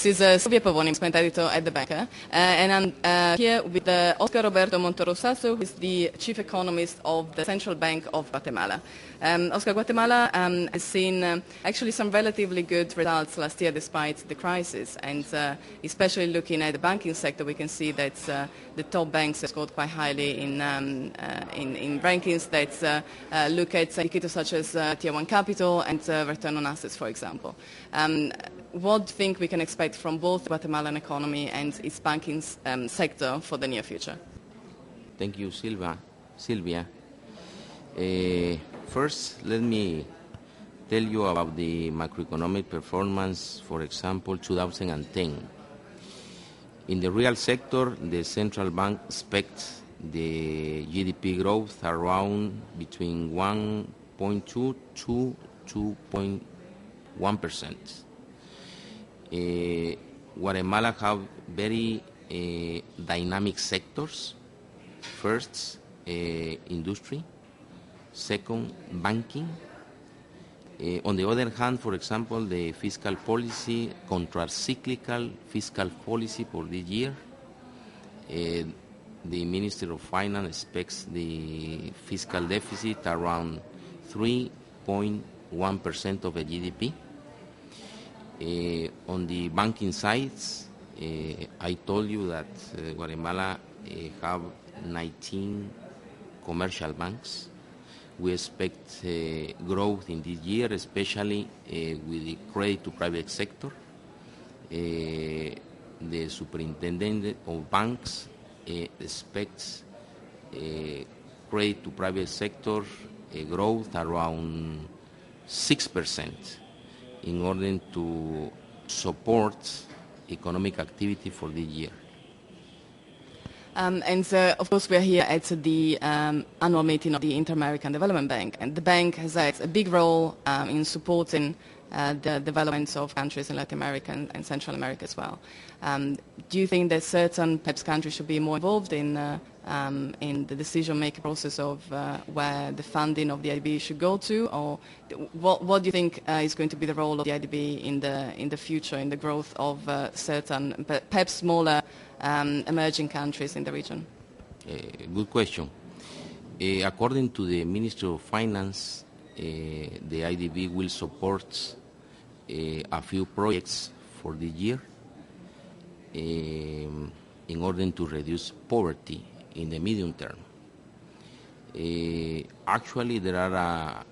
This is Silvia Pavoni, Management Editor at the Bank. And I'm here with Oscar Roberto Monterroso Sazo, who is the Chief Economist of the Central Bank of Guatemala. Oscar, Guatemala has seen actually some relatively good results last year despite the crisis. And especially looking at the banking sector, we can see that the top banks have scored quite highly in rankings that look at indicators such as Tier 1 capital and return on assets, for example. What do you think we can expect from both the Guatemalan economy and its banking sector for the near future? Thank you, Sylvia. First, let me tell you about the macroeconomic performance, for example, 2010. In the real sector, the central bank expects the GDP growth around between 1.2 to 2.1%. Guatemala have very dynamic sectors. First, industry. Second, banking. On the other hand, for example, the fiscal policy, counter-cyclical fiscal policy for this year. The Ministry of Finance expects the fiscal deficit around 3.1% of the GDP. On the banking sides, I told you that Guatemala have 19 commercial banks. We expect growth in this year, especially with the credit to private sector. The superintendent of banks expects credit to private sector growth around 6% in order to support economic activity for this year. Of course, we're here at the annual meeting of the Inter-American Development Bank, and the bank has had a big role in supporting the developments of countries in Latin America and Central America as well. Do you think that certain perhaps countries should be more involved in the decision-making process of where the funding of the IDB should go to, or what do you think is going to be the role of the IDB in the future, in the growth of certain perhaps smaller emerging countries in the region? Good question. According to the Ministry of Finance, the IDB will support a few projects for this year in order to reduce poverty in the medium term. Actually, there are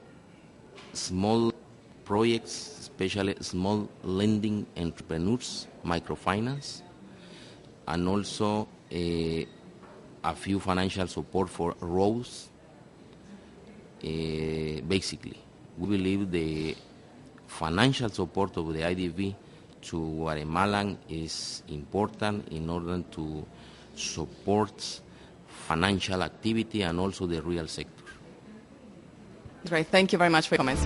small projects, especially small lending entrepreneurs, microfinance, and also a few financial support for roads. Basically, we believe the financial support of the IDB to Guatemalan is important in order to support financial activity and also the real sector. Great. Thank you very much for your comments.